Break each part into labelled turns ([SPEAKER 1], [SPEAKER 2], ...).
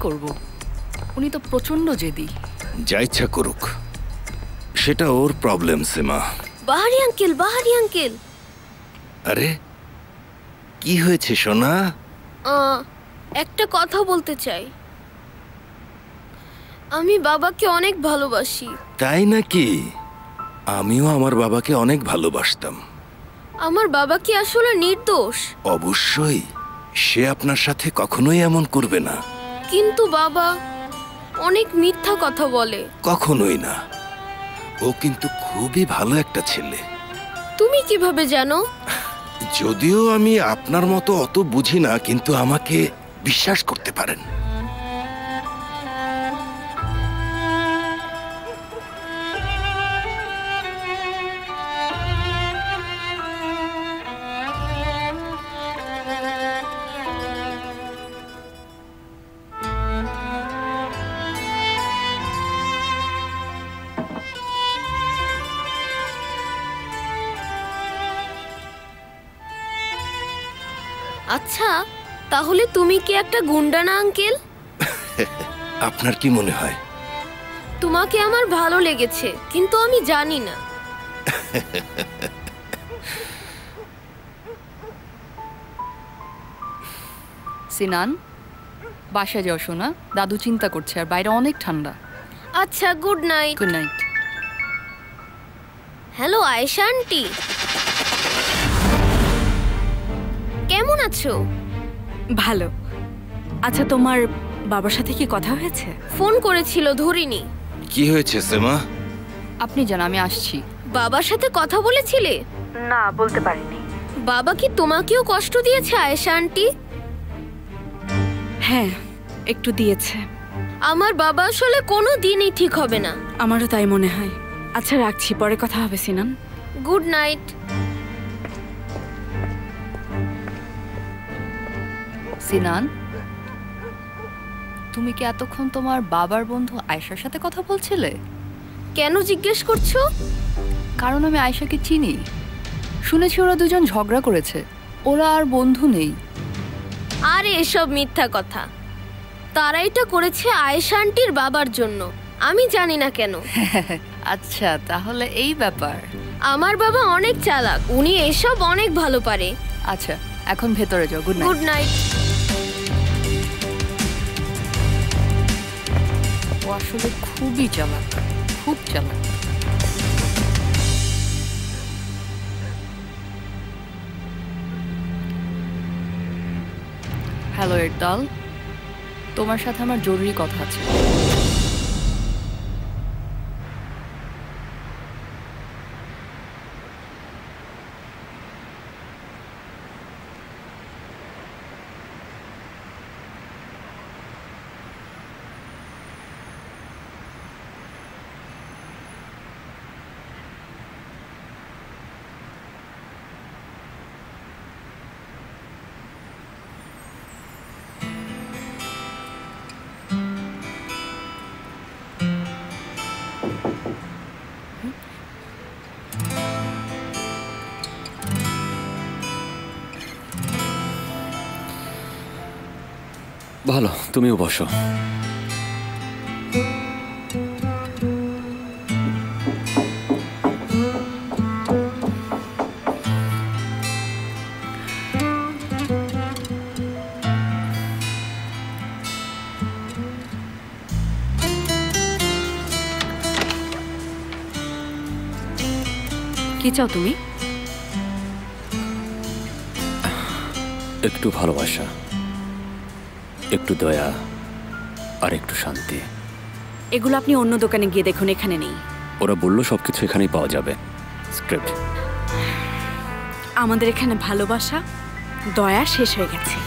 [SPEAKER 1] করব? উনি তো প্রচন্ড জেদি।
[SPEAKER 2] যা ইচ্ছা করুক, সেটা ওর প্রবলেম সীমা।
[SPEAKER 3] বাহারি আঙ্কেল, বাহারি আঙ্কেল।
[SPEAKER 2] আরে কি হয়েছে সোনা?
[SPEAKER 3] একটা কথা বলতে চাই। আমি বাবাকে অনেক ভালোবাসি।
[SPEAKER 2] তাই নাকি? আমিও আমার বাবাকে অনেক ভালোবাসতাম।
[SPEAKER 3] আমার বাবা কি আসলে নির্দোষ?
[SPEAKER 2] অবশ্যই, সে আপনার সাথে কখনোই এমন করবে না।
[SPEAKER 3] কিন্তু বাবা অনেক মিথ্যা কথা বলে।
[SPEAKER 2] কখনোই না, ও কিন্তু খুবই ভালো একটা ছেলে।
[SPEAKER 3] তুমি কিভাবে জানো?
[SPEAKER 2] যদিও আমি আপনার মতো অত বুঝি না, কিন্তু আমাকে বিশ্বাস করতে পারেন।
[SPEAKER 3] আচ্ছা, তাহলে তুমি কি একটা গুন্ডা না আঙ্কেল?
[SPEAKER 2] আপনার কি মনে হয়?
[SPEAKER 3] তোমাকে আমার ভালো লেগেছে, কিন্তু আমি জানি না।
[SPEAKER 1] সিনান, বাসায় যাও শোনা, দাদু চিন্তা করছে আর বাইরে অনেক ঠান্ডা।
[SPEAKER 3] আচ্ছা, good night.
[SPEAKER 1] Good night.
[SPEAKER 3] Hello Ayesha aunty, কেমন আছো?
[SPEAKER 4] ভালো। আচ্ছা, তোমার বাবার সাথে কি কথা হয়েছে?
[SPEAKER 3] ফোন করেছিল, ধরিনি।
[SPEAKER 2] কি হয়েছে সেমা?
[SPEAKER 1] আপনি জান, আমি আসছি।
[SPEAKER 3] বাবার সাথে কথা বলেছিলে?
[SPEAKER 4] না, বলতে পারিনি।
[SPEAKER 3] বাবা কি তোমাকেও কষ্ট দিয়েছে আয়েশা আন্টি?
[SPEAKER 4] হ্যাঁ, একটু দিয়েছে।
[SPEAKER 3] আমার বাবা আসলে কোনো দিনই ঠিক হবে না।
[SPEAKER 4] আমারও তাই মনে হয়। আচ্ছা, রাখছি, পরে কথা হবে সিনান।
[SPEAKER 3] Good night.
[SPEAKER 1] সিনান, তুমি কি এতক্ষণ তোমার বাবার বন্ধু আয়েশার সাথে কথা বলছিলে?
[SPEAKER 3] কেন জিজ্ঞেস করছো?
[SPEAKER 1] কারণ আমি আয়েশাকে চিনি। শুনেছি ওরা দুজন ঝগড়া করেছে, ওরা আর বন্ধু নেই।
[SPEAKER 3] আরে এসব মিথ্যা কথা। তারা এটা করেছে আয়েশা আন্টির বাবার জন্য, আমি জানি না কেন।
[SPEAKER 1] আচ্ছা, তাহলে এই ব্যাপার।
[SPEAKER 3] আমার বাবা অনেক চালাক, উনি এসব অনেক ভালো পারে।
[SPEAKER 1] আচ্ছা, এখন ভেতরে যাও। Good night.
[SPEAKER 3] Good night.
[SPEAKER 1] ও আসলে খুবই চালাক, খুব চালাক। হ্যালো এরদাল, তোমার সাথে আমার জরুরি কথা আছে।
[SPEAKER 5] ভালো, তুমিও বসো।
[SPEAKER 4] কি চাও তুমি?
[SPEAKER 5] একটু ভালোবাসা, একটু দয়া, আর একটু শান্তি।
[SPEAKER 4] এগুলো আপনি অন্য দোকানে গিয়ে দেখুন, এখানে নেই।
[SPEAKER 5] ওরা বললো সবকিছু এখানেই পাওয়া যাবে। স্ক্রিপ্ট।
[SPEAKER 4] আমাদের এখানে ভালোবাসা, দয়া শেষ হয়ে গেছে।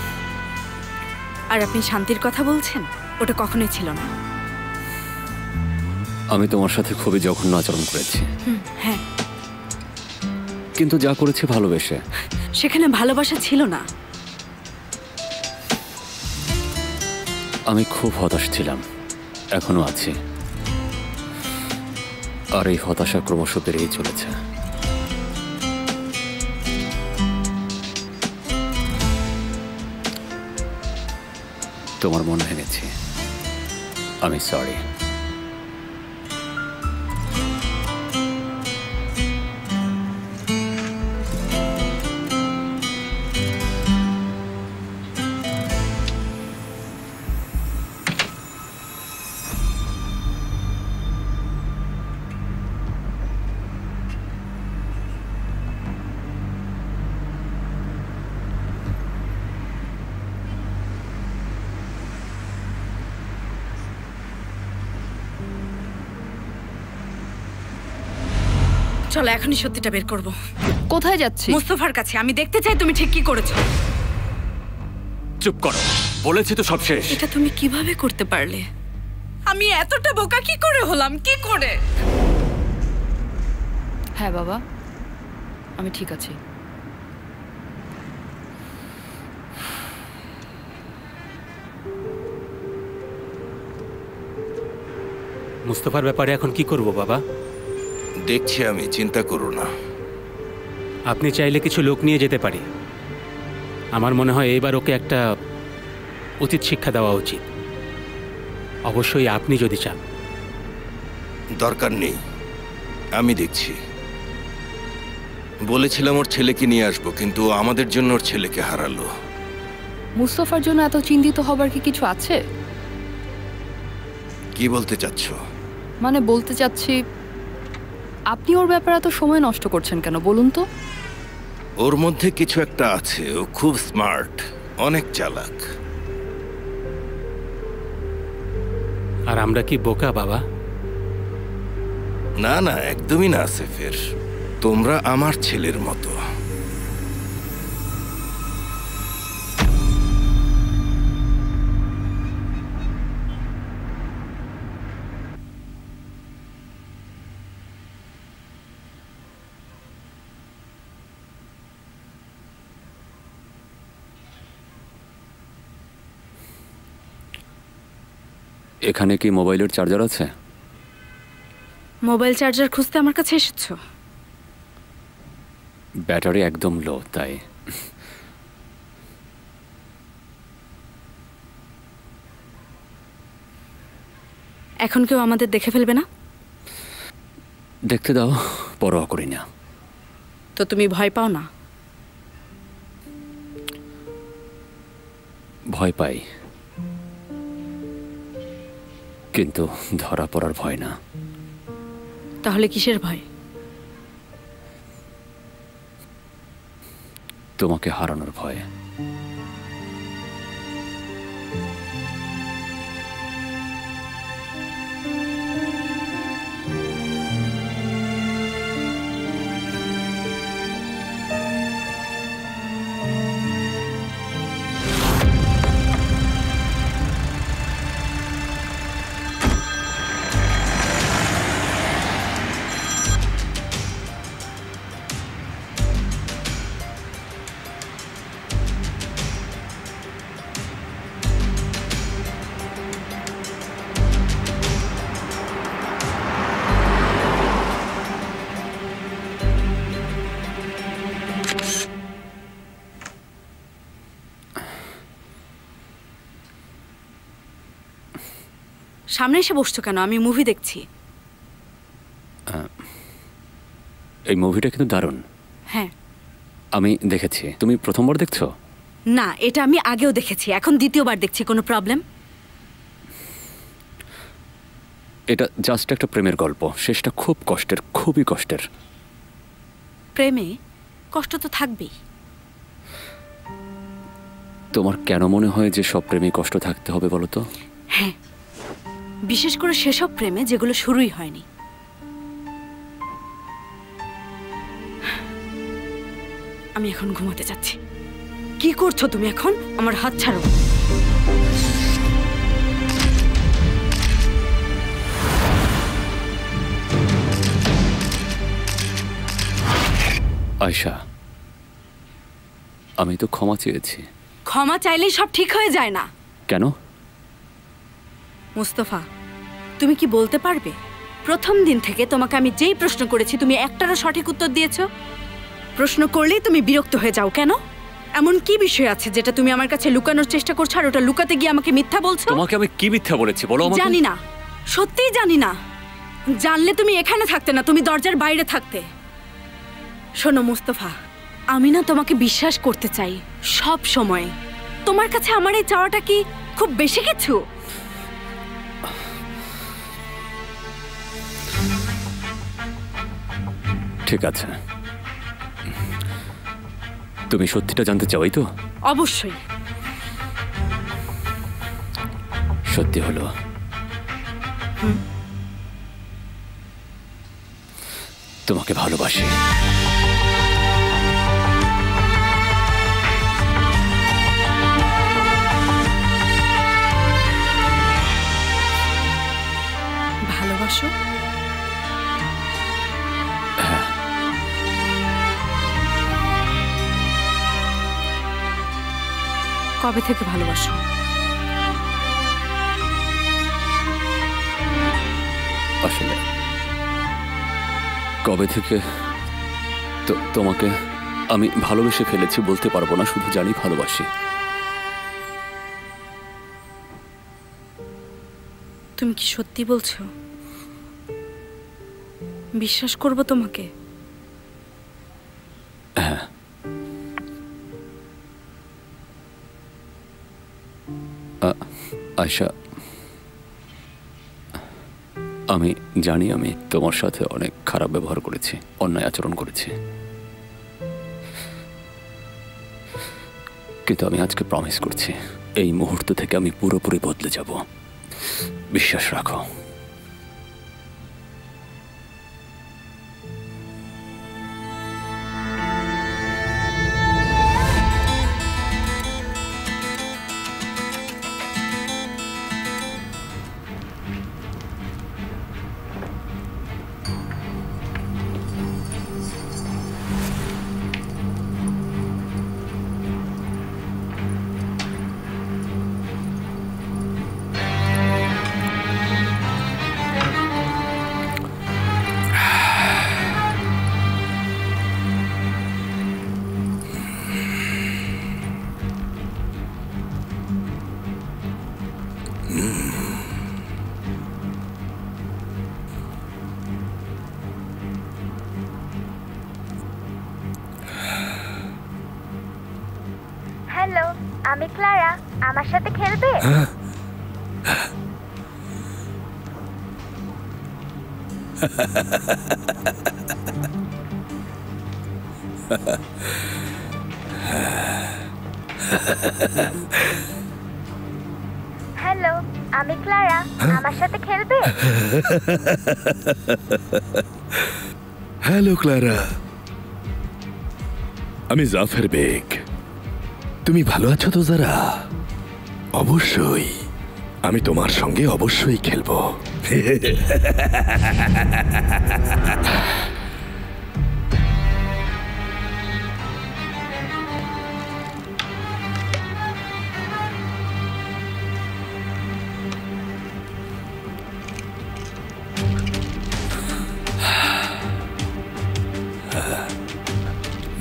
[SPEAKER 4] আর আপনি শান্তির কথা বলছেন, ওটা কখনোই ছিল না।
[SPEAKER 5] আমি তোমার সাথে খুবই জঘন্য আচরণ করেছি।
[SPEAKER 4] হ্যাঁ,
[SPEAKER 5] কিন্তু যা করেছি ভালোবেসে।
[SPEAKER 4] সেখানে ভালোবাসা ছিল না।
[SPEAKER 5] আমি খুব হতাশ ছিলাম, এখনো আছি। আর এই হতাশা ক্রমশ বেড়েই চলেছে। তোমার মন ভেঙেছি। আমি সরি।
[SPEAKER 4] চলো এখনই সত্যিটা বের করব।
[SPEAKER 1] কোথায় যাচ্ছি?
[SPEAKER 4] মুস্তফার কাছে। আমি দেখতে চাই তুমি ঠিক কি করেছো।
[SPEAKER 5] চুপ করো, বলেছি তো সব শেষ।
[SPEAKER 4] এটা তুমি কিভাবে করতে পারলে? আমি এতটা বোকা কি করে হলাম? কি করে?
[SPEAKER 1] হ্যাঁ বাবা, আমি ঠিক আছি।
[SPEAKER 6] মুস্তফার ব্যাপারে এখন কি করব বাবা?
[SPEAKER 2] দেখছি আমি, চিন্তা করো না।
[SPEAKER 6] আপনি চাইলে কিছু লোক নিয়ে যেতে পারি। আমার মনে হয় এবার ওকে একটা উচিত শিক্ষা দেওয়া উচিত। অবশ্যই আপনি যদি চান।
[SPEAKER 2] দরকার নেই, আমি দেখছি। বলেছিলাম ওর ছেলেকে নিয়ে আসবো, কিন্তু ও আমাদের জন্য ওর ছেলেকে হারালো।
[SPEAKER 1] মুস্তফার জন্য এত চিন্তিত হবার কি কিছু আছে?
[SPEAKER 2] কি বলতে চাচ্ছ?
[SPEAKER 1] মানে বলতে চাচ্ছি, আপনি ওর ব্যাপারে এত সময় নষ্ট করছেন কেন বলুন তো?
[SPEAKER 2] ওর মধ্যে কিছু একটা আছে। ও খুব স্মার্ট, অনেক চালাক।
[SPEAKER 6] আর আমরা কি বোকা বাবা?
[SPEAKER 2] না না, একদমই না আসিফের। তোমরা আমার ছেলের মতো।
[SPEAKER 5] এখানে কি মোবাইলের চার্জার আছে?
[SPEAKER 4] মোবাইল চার্জার খুঁজতে আমার কাছে এসেছো?
[SPEAKER 5] ব্যাটারি একদম লো, তাই।
[SPEAKER 4] এখন কেউ আমাদের দেখে ফেলবে না?
[SPEAKER 5] দেখতে দাও, পরোয়া করি না।
[SPEAKER 4] তো তুমি ভয় পাও না?
[SPEAKER 5] ভয় পাই, কিন্তু ধরা পড়ার ভয় না।
[SPEAKER 4] তাহলে কিসের ভয়?
[SPEAKER 5] তোমাকে হারানোর ভয়।
[SPEAKER 4] সামনে এসে বসছো কেন? আমি মুভি দেখছি।
[SPEAKER 5] এই মুভিটা কিন্তু দারুণ।
[SPEAKER 4] হ্যাঁ,
[SPEAKER 5] আমি দেখেছি। তুমি প্রথমবার দেখছো?
[SPEAKER 4] না, এটা আমি আগেও দেখেছি, এখন দ্বিতীয়বার দেখছি। কোনো প্রবলেম?
[SPEAKER 5] এটা জাস্ট একটা প্রেমের গল্প। শেষটা খুব কষ্টের, খুবই কষ্টের।
[SPEAKER 4] প্রেমে কষ্ট তো থাকবেই।
[SPEAKER 5] তোমার কেন মনে হয় যে সব প্রেমে কষ্ট থাকতে হবে বলো তো?
[SPEAKER 4] হ্যাঁ, বিশেষ করে সেসব প্রেমে যেগুলো শুরুই হয়নি। আমি এখন ঘুমাতে যাচ্ছি। কি করছো তুমি এখন? আমার হাত ছাড়ো।
[SPEAKER 5] আয়শা, আমি তো ক্ষমা চেয়েছি।
[SPEAKER 4] ক্ষমা চাইলেই সব ঠিক হয়ে যায় না।
[SPEAKER 5] কেন?
[SPEAKER 4] মুস্তফা, তুমি কি বলতে পারবে প্রথম দিন থেকে তোমাকে আমি যেই প্রশ্ন করেছি তুমি একটারও সঠিক উত্তর দিয়েছো? প্রশ্ন করলেই তুমি বিরক্ত হয়ে যাও কেন? এমন কি বিষয় আছে যেটা তুমি আমার কাছে লুকানোর চেষ্টা করছো আর ওটা লুকাতে গিয়ে আমাকে মিথ্যা বলছো?
[SPEAKER 5] তোমাকে আমি কি মিথ্যা বলেছি বলো আমাকে?
[SPEAKER 4] জানি না, সত্যিই জানি না। জানলে তুমি এখানে থাকতে না, তুমি দরজার বাইরে থাকতে। শোনো মুস্তফা, আমি না তোমাকে বিশ্বাস করতে চাই সব সময়। তোমার কাছে আমার এই চাওয়াটা কি খুব বেশি কিছু?
[SPEAKER 5] ঠিক আছে, তুমি সত্যিটা জানতে চাও, এই তো?
[SPEAKER 4] অবশ্যই।
[SPEAKER 5] সত্যি হলো তোমাকে ভালোবাসি।
[SPEAKER 4] ভালোবাসো? কবে থেকে ভালোবাসো?
[SPEAKER 5] আসলে কবে থেকে তোমাকে আমি ভালোবেসে ফেলেছি বলতে পারবো না, শুধু জানি ভালোবাসি।
[SPEAKER 4] তুমি কি সত্যি বলছো? বিশ্বাস করব তোমাকে?
[SPEAKER 5] হ্যাঁ। আয়শা, আমি জানি আমি তোমার সাথে অনেক খারাপ ব্যবহার করেছি, অন্যায় আচরণ করেছি, কিন্তু আমি আজকে প্রমিস করছি এই মুহূর্ত থেকে আমি পুরোপুরি বদলে যাব। বিশ্বাস রাখো।
[SPEAKER 7] হ্যালো, আমি ক্লারা। আমার সাথে খেলবে? হ্যালো, আমি ক্লারা। আমার সাথে খেলবে?
[SPEAKER 2] হ্যালো ক্লারা, আমি জাফর বেগ। তুমি ভালো আছো তো যারা? অবশ্যই, আমি তোমার সঙ্গে অবশ্যই খেলবো।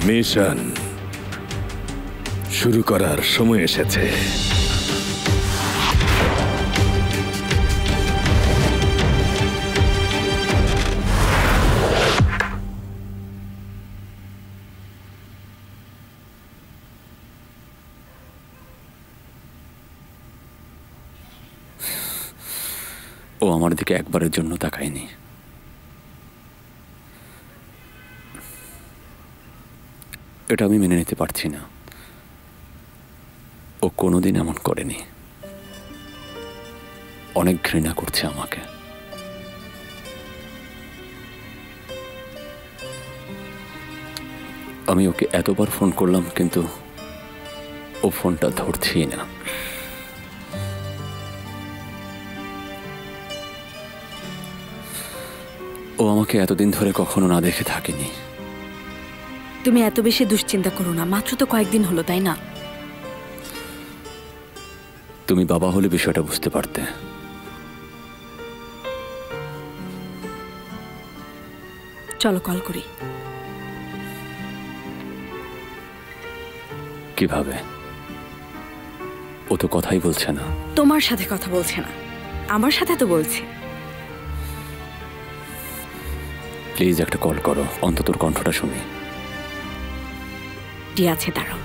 [SPEAKER 2] মিশন শুরু করার সময় এসেছে।
[SPEAKER 5] ও আমার দিকে একবারের জন্য তাকায়নি। এটা আমি মেনে নিতে পারছি না। ও কোনোদিন এমন করেনি। অনেক ঘৃণা করছে আমাকে। আমি ওকে এতবার ফোন করলাম কিন্তু ও ফোনটা ধরছেই না। ও আমাকে এতদিন ধরে কখনো না দেখে থাকেনি।
[SPEAKER 4] তুমি এত বেশি দুশ্চিন্তা করো না, মাত্র তো কয়েকদিন হলো, তাই না?
[SPEAKER 5] তুমি বাবা হলে বিষয়টা বুঝতে পারতে।
[SPEAKER 4] চলো কল করি।
[SPEAKER 5] কিভাবে? ও তো কথাই বলছে না।
[SPEAKER 4] তোমার সাথে কথা বলছে না, আমার সাথে তো বলছে।
[SPEAKER 5] প্লিজ একটা কল করো, অন্তত ওর কণ্ঠটা শুনি।
[SPEAKER 4] আছে, দাঁড়াও।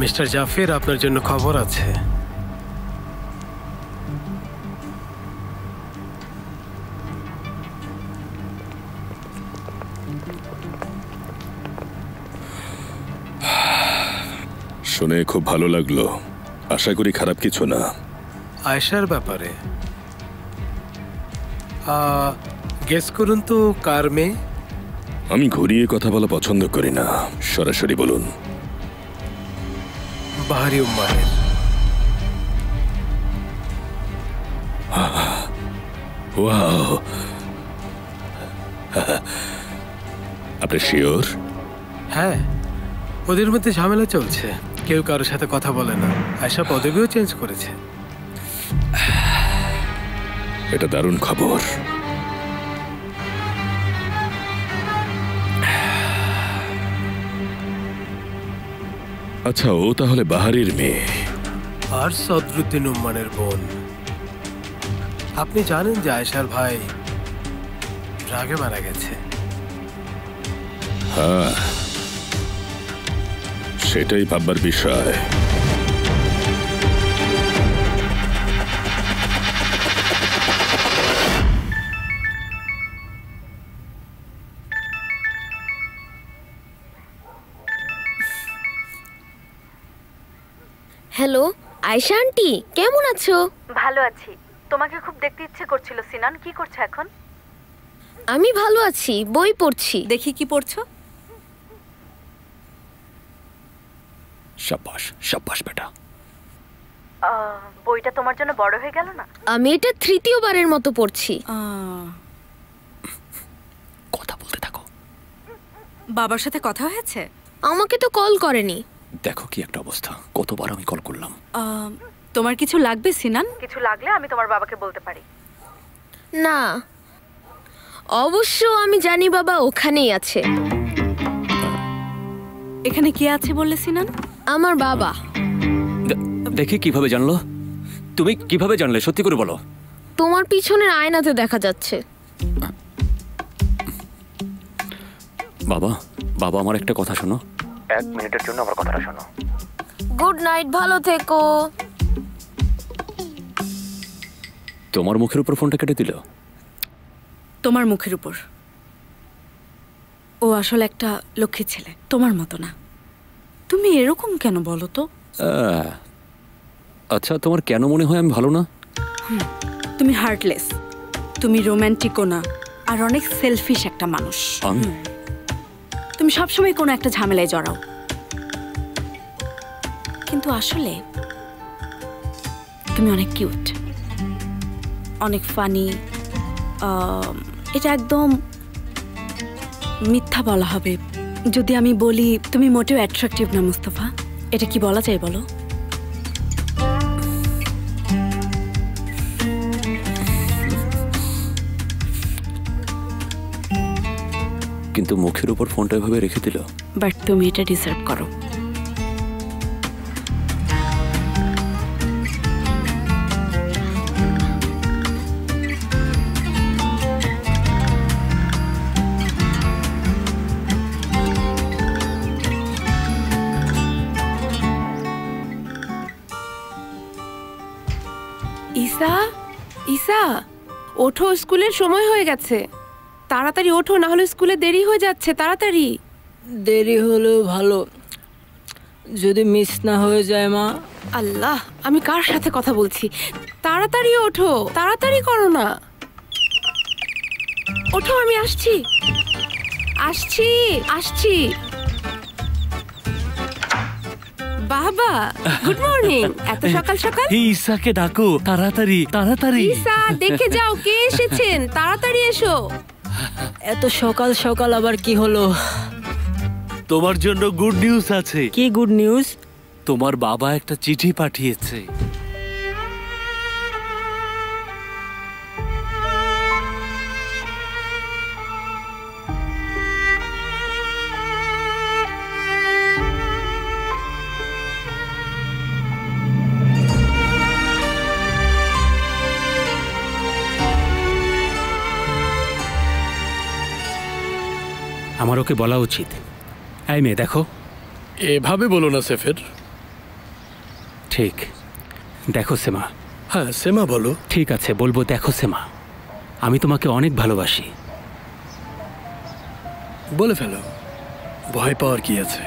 [SPEAKER 8] মিস্টার জাফর, আপনার জন্য খবর আছে।
[SPEAKER 2] শুনে খুব ভালো লাগলো। আশা করি খারাপ কিছু না।
[SPEAKER 8] আয়েশার ব্যাপারে গেস করুন তো, কার মেয়ে?
[SPEAKER 2] আমি ঘুরিয়ে কথা বলা পছন্দ করি না, সরাসরি বলুন।
[SPEAKER 8] বাহারি উম্মাহের।
[SPEAKER 2] ওয়াও, আপনি শিওর?
[SPEAKER 8] হ্যাঁ, ওদের মধ্যে ঝামেলা চলছে, কেউ কারোর সাথে কথা বলে না। আয়েশা পদবিও চেঞ্জ করেছে।
[SPEAKER 2] এটা দারুণ খবর। আচ্ছা, ও তাহলে বাহারির মেয়ে
[SPEAKER 8] আর সদরুদ্দিন উম্মানের বোন। আপনি জানেন যে আয়েশার ভাই রাগে মারা গেছে।
[SPEAKER 2] হ্যাঁ, সেটাই ভাববার বিষয়।
[SPEAKER 3] হ্যালো আয়েশা আন্টি, কেমন আছো?
[SPEAKER 4] ভালো আছি। তোমাকে খুব দেখতে ইচ্ছে করছিল। সিনান কি করছে এখন?
[SPEAKER 3] আমি ভালো আছি, বই পড়ছি।
[SPEAKER 4] দেখি কি পড়ছো?
[SPEAKER 5] শাবাশ শাবাশ বেটা।
[SPEAKER 4] বইটা তোমার জন্য বড় হয়ে গেল না?
[SPEAKER 3] আমি এটা তৃতীয়বারের মতো পড়ছি।
[SPEAKER 5] কথা বলতে থাকো।
[SPEAKER 4] বাবার সাথে কথা হয়েছে?
[SPEAKER 3] আমাকে তো কল করেনি।
[SPEAKER 5] দেখো কি একটা অবস্থা, কতবার আমি কল করলাম।
[SPEAKER 4] তোমার কিছু লাগবে সিনান? কিছু লাগলে আমি তোমার বাবাকে বলতে পারি।
[SPEAKER 3] না, অবশ্য আমি জানি বাবা ওখানেই আছে।
[SPEAKER 4] এখানে কি আছে বললে সিনান?
[SPEAKER 3] আমার বাবা।
[SPEAKER 5] দেখি কিভাবে জানলো? তুমি কিভাবে জানলে, সত্যি করে বলো।
[SPEAKER 3] তোমার পিছনের আয়নাতে দেখা যাচ্ছে।
[SPEAKER 5] বাবা, বাবা আমার একটা কথা শোনো। 1 মিনিটের জন্য আমার কথাটা শোনো।
[SPEAKER 3] গুড নাইট, ভালো থেকো।
[SPEAKER 5] তোমার মুখের উপর ফোনটা কেটে দিল?
[SPEAKER 4] তোমার মুখের উপর। ও আসলে একটা লক্ষ্মী ছেলে, তোমার মতো না। তুমি এরকম কেন বলো তো?
[SPEAKER 5] আচ্ছা, তোমার কেন মনে হয় আমি ভালো না?
[SPEAKER 4] তুমি হার্টলেস, তুমি রোম্যান্টিকও না, আর অনেক সেলফিশ একটা মানুষ। তুমি সবসময় কোনো একটা ঝামেলায় জড়াও। কিন্তু আসলে তুমি অনেক কিউট, অনেক ফানি। এটা একদম মিথ্যা বলা হবে যদি আমি বলি তুমি মোটেও অ্যাট্রাকটিভ না মুস্তফা। এটা কি বলা যায় বলো?
[SPEAKER 5] কিন্তু মুখের উপর ফোনটা এভাবে রেখে দিল।
[SPEAKER 4] বাট তুমি এটা ডিজার্ভ করো।
[SPEAKER 9] ঈশা, ঈশা ওঠো, স্কুলের সময় হয়ে গেছে। তাড়াতাড়ি ওঠো, না হলে স্কুলে দেরি হয়ে যাচ্ছে। তাড়াতাড়ি।
[SPEAKER 10] দেরি হলেও ভালো, যদি মিস না হয়ে যায় মা।
[SPEAKER 9] আল্লাহ, আমি কার সাথে কথা বলছি? তাড়াতাড়ি ওঠো, তাড়াতাড়ি করো না। ওঠো, আমি আসছি আসছি আসছি। বাবা, গুড মর্নিং। এত সকাল সকাল?
[SPEAKER 11] ঈসাকে ডাকো, তাড়াতাড়ি তাড়াতাড়ি।
[SPEAKER 9] ঈসা, দেখে যাও কে এসেছেন, তাড়াতাড়ি এসো।
[SPEAKER 10] এত সকাল সকাল আবার কি হলো?
[SPEAKER 11] তোমার জন্য গুড নিউজ আছে।
[SPEAKER 10] কি গুড নিউজ?
[SPEAKER 11] তোমার বাবা একটা চিঠি পাঠিয়েছে।
[SPEAKER 6] আমার ওকে বলা উচিত। এই মেয়ে দেখো।
[SPEAKER 2] এভাবে বলো না সেফের।
[SPEAKER 6] ঠিক, দেখো সেমা।
[SPEAKER 2] হ্যাঁ সেমা বলো।
[SPEAKER 6] ঠিক আছে বলবো, দেখো সেমা, আমি তোমাকে অনেক ভালোবাসি।
[SPEAKER 2] বলে ফেলো, ভয় পাওয়ার কি আছে?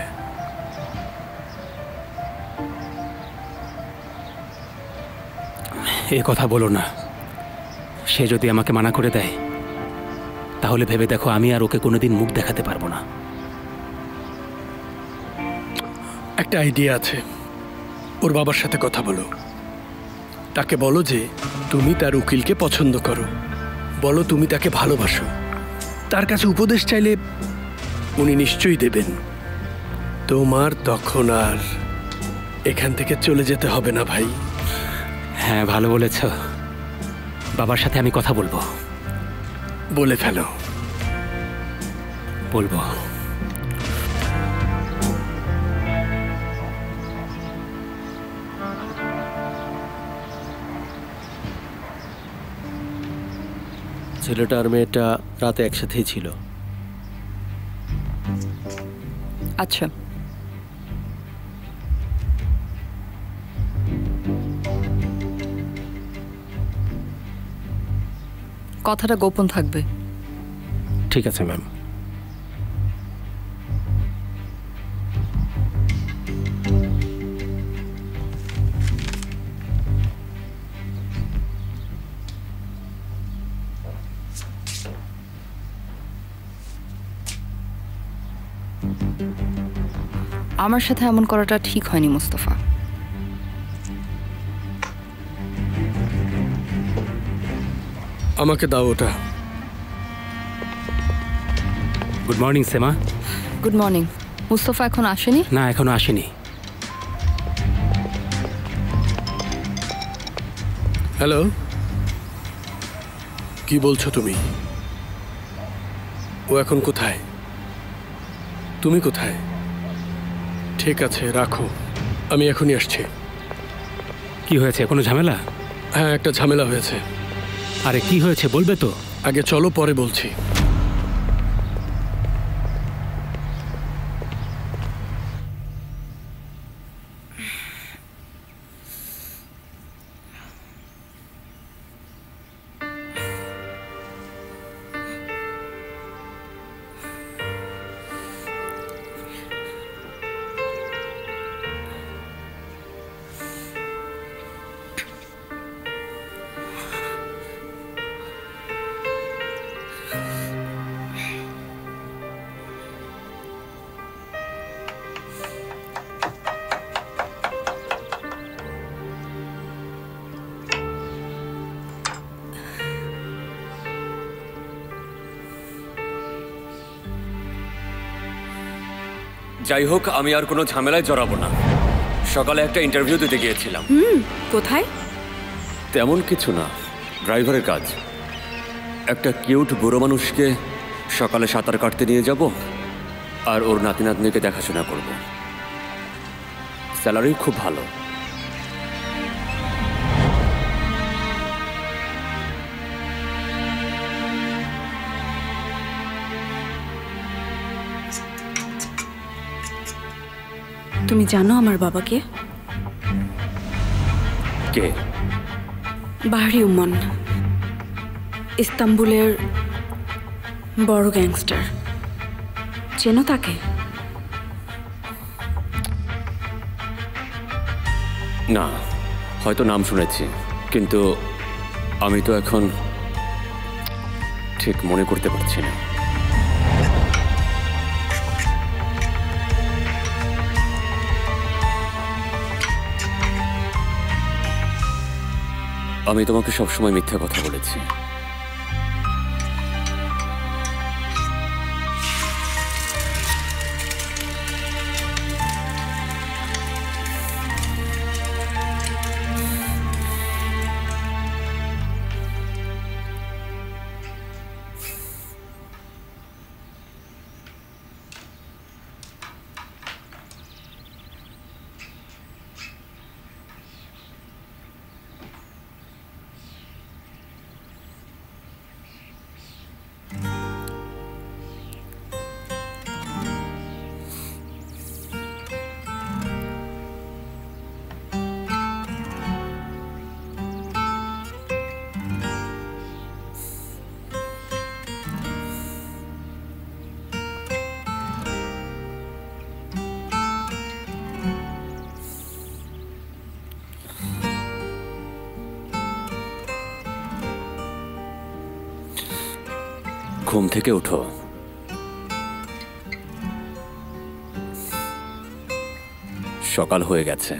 [SPEAKER 6] এ কথা বলো না। সে যদি আমাকে মানা করে দেয় তাহলে ভেবে দেখো আমি আর ওকে কোনোদিন মুখ দেখাতে পারবো না।
[SPEAKER 2] একটা আইডিয়া আছে, ওর বাবার সাথে কথা বলো। তাকে বলো যে তুমি তার উকিলকে পছন্দ করো, বলো তুমি তাকে ভালোবাসো। তার কাছে উপদেশ চাইলে উনি নিশ্চয়ই দেবেন। তোমার তখন আর এখান থেকে চলে যেতে হবে না ভাই।
[SPEAKER 6] হ্যাঁ ভালো বলেছ। বাবার সাথে আমি কথা বলবো।
[SPEAKER 2] বলে ফেলো।
[SPEAKER 6] বলবো।
[SPEAKER 12] ছেলেটা আর মেয়েটা রাতে একসাথেই ছিল।
[SPEAKER 1] আচ্ছা, কথাটা গোপন থাকবে।
[SPEAKER 12] ঠিক আছে ম্যাম।
[SPEAKER 1] আমার সাথে এমন করাটা ঠিক হয়নি মুস্তফা।
[SPEAKER 2] আমাকে দাও ওটা।
[SPEAKER 6] Good morning Sema.
[SPEAKER 1] Good morning. Mustafa এখন আসেনি?
[SPEAKER 6] না, এখনো আসেনি।
[SPEAKER 2] হ্যালো, কি বলছো তুমি? ও এখন কোথায়? তুমি কোথায়? ঠিক আছে রাখো, আমি এখনই আসছি।
[SPEAKER 6] কি হয়েছে, কোনো ঝামেলা?
[SPEAKER 2] হ্যাঁ একটা ঝামেলা হয়েছে।
[SPEAKER 6] আরে কি হয়েছে বলবে তো?
[SPEAKER 2] আগে চলো, পরে বলছি।
[SPEAKER 5] যাই হোক, আমি আর কোনো ঝামেলায় জড়াবো না। সকালে একটা ইন্টারভিউ দিতে গিয়েছিলাম।
[SPEAKER 4] কোথায়?
[SPEAKER 5] তেমন কিছু না, ড্রাইভারের কাজ। একটা কিউট বুড়ো মানুষকে সকালে সাঁতার কাটতে নিয়ে যাব আর ওর নাতি নাতনিকে দেখাশোনা করব। স্যালারি খুব ভালো।
[SPEAKER 4] তুমি জানো আমার বাবাকে?
[SPEAKER 5] কে?
[SPEAKER 4] বাহরি উম্মন, ইস্তাম্বুলের বড় গ্যাংস্টার। চেনো তাকে?
[SPEAKER 5] না, হয়তো নাম শুনেছি, কিন্তু আমি তো এখন ঠিক মনে করতে পারছি না। আমি তোমাকে সবসময় মিথ্যা কথা বলেছি। ঘুম থেকে উঠো। সকাল হয়ে গেছে।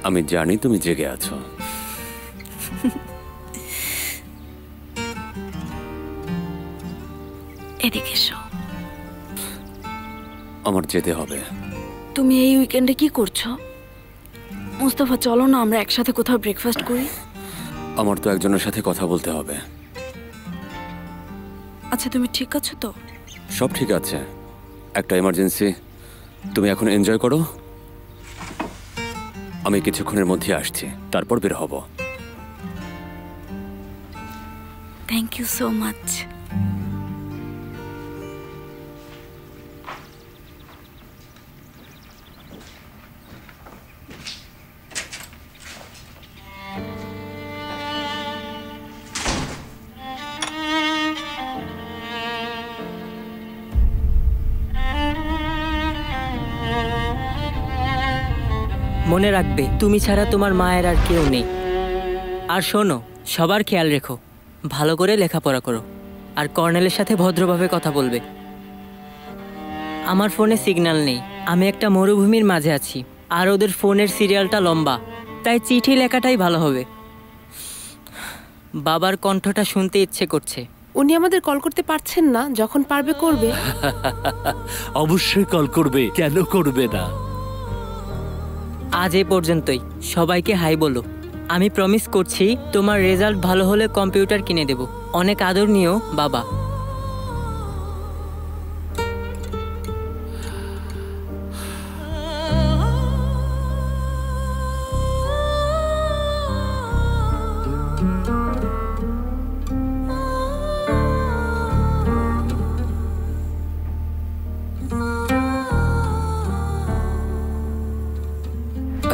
[SPEAKER 5] আমি জানি তুমি জেগে আছো।
[SPEAKER 4] এদিকে এসো।
[SPEAKER 5] আমার যেতে হবে।
[SPEAKER 4] তুমি এই উইকেন্ডে কি করছো? মুস্তাফা, চলো না আমরা একসাথে কোথাও ব্রেকফাস্ট করি।
[SPEAKER 5] আমার তো একজনের সাথে কথা বলতে হবে।
[SPEAKER 4] আচ্ছা, তুমি ঠিক আছো তো?
[SPEAKER 5] সব ঠিক আছে, একটা এমার্জেন্সি। তুমি এখন এনজয় করো, আমি কিছুক্ষণের মধ্যে আসছি, তারপর বের হব।
[SPEAKER 4] Thank you so much.
[SPEAKER 10] মনে রাখবে, তুমি ছাড়া তোমার মায়ের আর কেউ নেই। আর শোনো, সবার খেয়াল রেখো, ভালো করে লেখাপড়া করো, আর কর্নেলের সাথে ভদ্রভাবে কথা বলবে। আমার ফোনে সিগন্যাল নেই, আমি একটা মরুভূমির মাঝে আছি, আর ওদের ফোনের সিরিয়ালটা লম্বা, তাই চিঠি লেখাটাই ভালো হবে। বাবার কণ্ঠটা শুনতে ইচ্ছে করছে।
[SPEAKER 9] উনি আমাদের কল করতে পারছেন না, যখন পারবে করবে।
[SPEAKER 11] অবশ্যই কল করবে, কেন করবে না?
[SPEAKER 10] আজ এই পর্যন্তই, সবাইকে হাই বলো। আমি প্রমিস করছি, তোমার রেজাল্ট ভালো হলে কম্পিউটার কিনে দেব। অনেক আদর নিও, বাবা।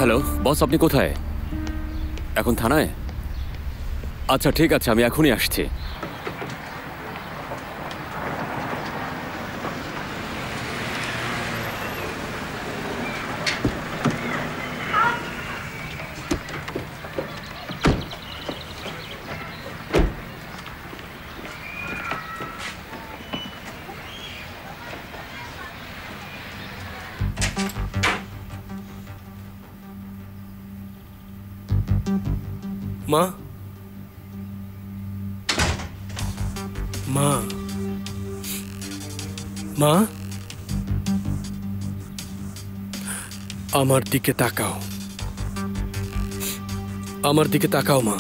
[SPEAKER 5] হ্যালো বস, আপনি কোথায়? এখন থানায়? আচ্ছা ঠিক আছে, আমি এখনই আসছি।
[SPEAKER 2] মা, মা, মা, আমার দিকে তাকাও, আমার দিকে তাকাও মা।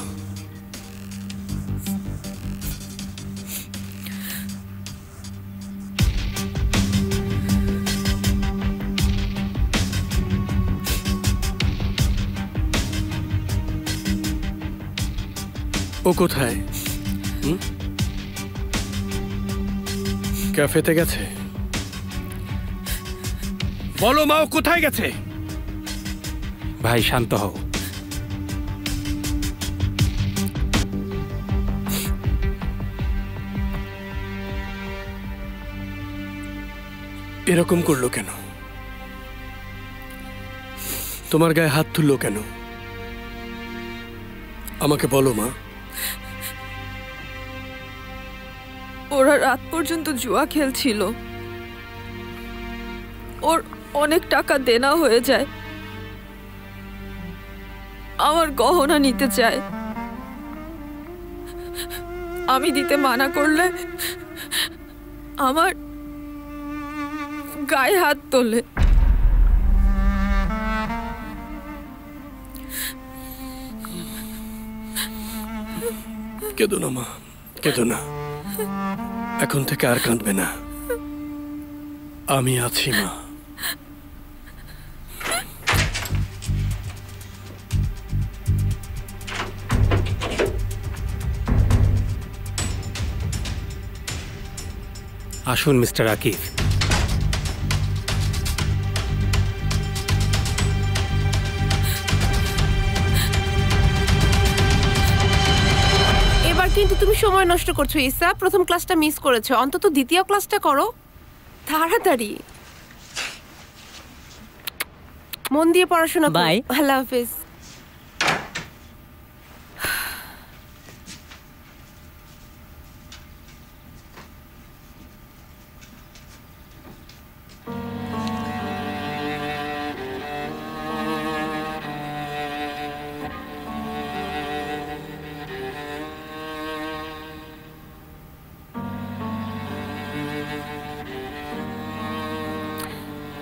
[SPEAKER 2] ও কোথায়? ক্যাফেতে গেছে? বলো মা, ও কোথায় গেছে?
[SPEAKER 6] ভাই শান্ত হও।
[SPEAKER 2] এরকম করলো কেন? তোমার গায়ে হাত তুললো কেন? আমাকে বলো মা।
[SPEAKER 1] ওরা রাত পর্যন্ত জুয়া খেলছিল। ওর অনেক টাকা দেনা হয়ে যায়। আমার গহনা নিতে চায়। আমি দিতে মানা করলে আমার গায়ে হাত তোলে।
[SPEAKER 2] কেঁদো না মা, কেঁদো না। এখন থেকে আর কাঁদবে না। আমি আছি মা।
[SPEAKER 6] আসুন মিস্টার আকিব।
[SPEAKER 9] এবার কিন্তু তুমি সময় নষ্ট করছো ইসা। প্রথম ক্লাসটা মিস করেছো, অন্তত দ্বিতীয় ক্লাসটা করো তাড়াতাড়ি। মন দিয়ে পড়াশোনা করো।
[SPEAKER 10] বাই।
[SPEAKER 9] আল্লাহ হাফেজ।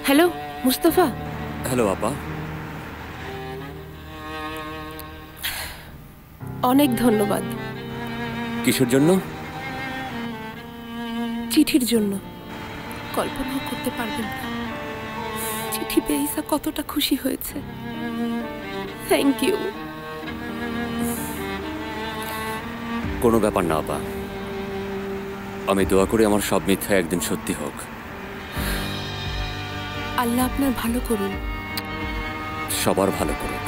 [SPEAKER 9] হ্যালো মুস্তফা।
[SPEAKER 5] হ্যালো আপা।
[SPEAKER 9] অনেক ধন্যবাদ।
[SPEAKER 5] কিসের জন্য?
[SPEAKER 9] চিঠির জন্য। কল্পনাও করতে পারবেন না চিঠি পেয়ে ইসা কতটা খুশি হয়েছে। Thank you.
[SPEAKER 5] কোনো ব্যাপার না আপা। আমি দোয়া করি আমার সব মিথ্যা একদিন সত্যি হোক।
[SPEAKER 9] আল্লাহ আপনার ভালো করুন।
[SPEAKER 5] সবার ভালো করুক।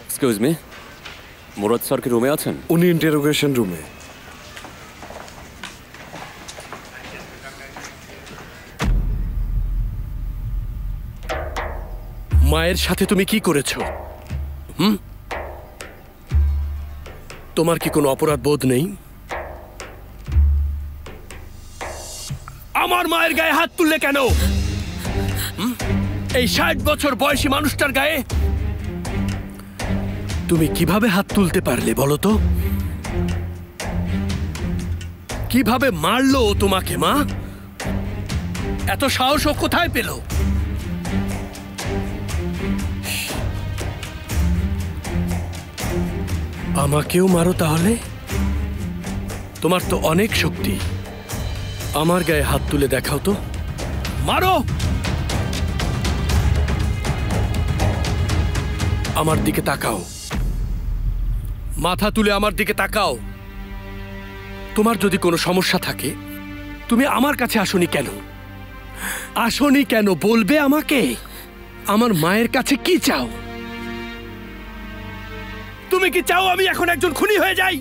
[SPEAKER 5] এক্সকিউজ মি, মুরাদ স্যার কি রুমে আছেন?
[SPEAKER 13] উনি ইন্টারোগেশন রুমে।
[SPEAKER 2] মায়ের সাথে তুমি কি করেছো? তোমার কি কোনো অপরাধ বোধ নেই? আমার মায়ের গায়ে হাত তুললে কেন? এই 60 বছর বয়সী মানুষটার গায়ে তুমি কিভাবে হাত তুলতে পারলে বলো তো? কিভাবে মারলো ও তোমাকে মা? এত সাহস ও কোথায় পেল? আমাকেও মারো তাহলে? তোমার তো অনেক শক্তি। আমার গায়ে হাত তুলে দেখাও তো। মারো। আমার দিকে তাকাও। মাথা তুলে আমার দিকে তাকাও। তোমার যদি কোনো সমস্যা থাকে তুমি আমার কাছে আসনি কেন? আসনি কেন বলবে আমাকে? আমার মায়ের কাছে কি চাও? তুমি কি চাও আমি এখন একজন খুনি হয়ে যাই?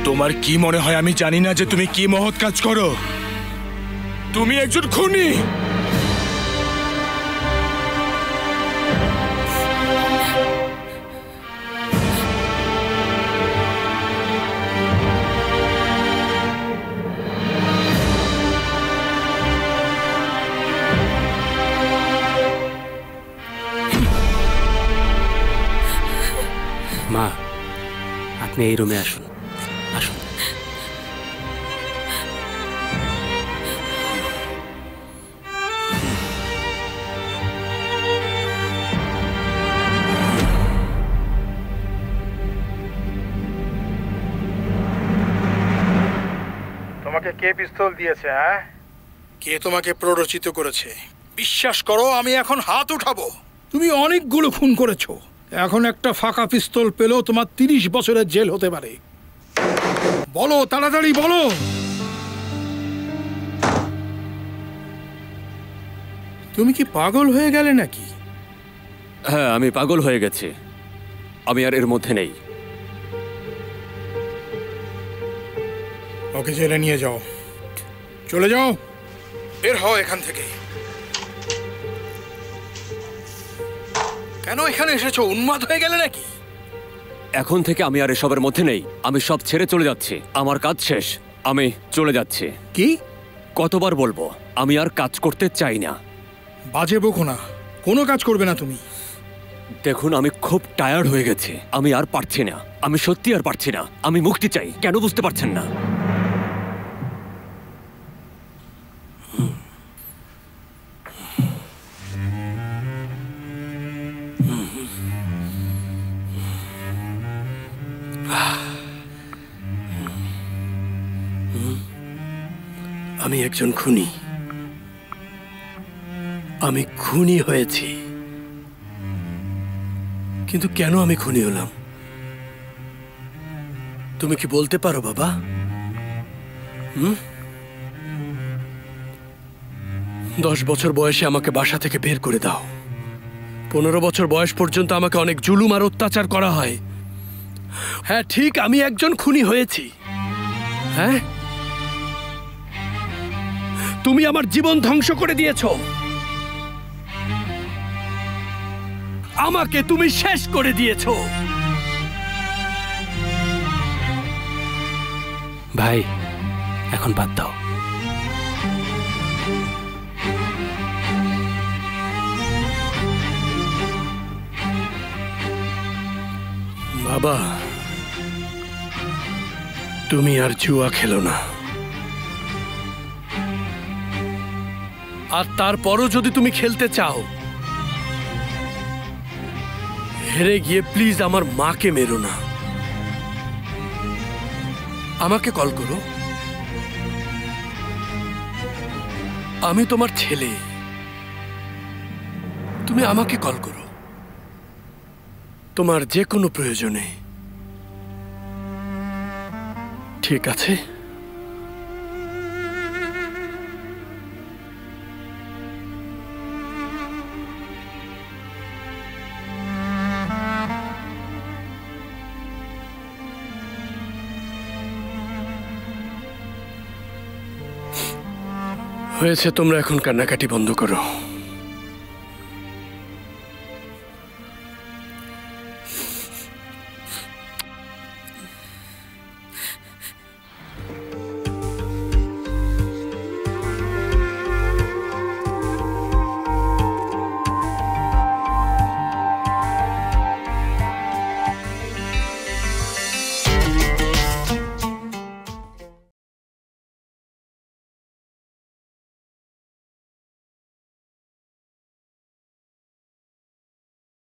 [SPEAKER 14] তোমার কি মনে হয় আমি জানি না যে তুমি কি মহৎ কাজ করো? তুমি একজন খুনি।
[SPEAKER 6] মা, আপনি এই রুমে আসুন। আসুন।
[SPEAKER 13] কে পিস্তল দিয়েছে? হ্যাঁ, কে তোমাকে প্ররোচিত করেছে? বিশ্বাস করো, আমি এখন হাত উঠাবো। তুমি অনেকগুলো খুন করেছো, এখন একটা ফাঁকা পিস্তল পেলেও তোমার 30 বছরের জেল হতে পারে। বলো, তাড়াতাড়ি বলো। তুমি কি পাগল হয়ে গেলে নাকি?
[SPEAKER 5] হ্যাঁ, আমি পাগল হয়ে গেছি। আমি আর এর মধ্যে নেই।
[SPEAKER 13] ওকে জেলে নিয়ে যাও। চলে যাও, বের হও এখান থেকে। কেন এখানে এসেছো? উন্মাদ হয়ে গেলে নাকি?
[SPEAKER 5] এখন থেকে আমি আর এসবের মধ্যে নেই। আমি সব ছেড়ে চলে যাচ্ছি। আমার কাজ শেষ, আমি চলে যাচ্ছি।
[SPEAKER 13] কি?
[SPEAKER 5] কতবার বলবো, আমি আর কাজ করতে চাই না।
[SPEAKER 13] বাজে বকো না, কোনো কাজ করবে না তুমি।
[SPEAKER 5] দেখুন, আমি খুব টায়ার্ড হয়ে গেছি। আমি আর পারছি না, আমি সত্যি আর পারছি না। আমি মুক্তি চাই। কেন বুঝতে পারছেন না?
[SPEAKER 2] আমি একজন খুনি। আমি খুনি হয়েছি, কিন্তু কেন আমি খুনি হলাম তুমি কি বলতে পারো বাবা? 10 বছর বয়সে আমাকে বাসা থেকে বের করে দাও। 15 বছর বয়স পর্যন্ত আমাকে অনেক জুলুম আর অত্যাচার করা হয়। হ্যাঁ ঠিক, আমি একজন খুনি হয়েছি। হ্যাঁ, তুমি আমার জীবন ধ্বংস করে দিয়েছো। আমাকে তুমি শেষ করে দিয়েছো।
[SPEAKER 6] ভাই, এখন বাদ দাও।
[SPEAKER 2] বাবা, তুমি আর জুয়া খেলো না। আর তারপরও যদি তুমি খেলতে চাও, হেরে গিয়ে প্লিজ আমার মাকে মেরো না। আমাকে কল করো, আমি তোমার ছেলে। তুমি আমাকে কল করো তোমার যে কোনো প্রয়োজনে। ঠিক আছে? হয়েছে, তোমরা এখন কান্নাকাটি বন্ধ করো।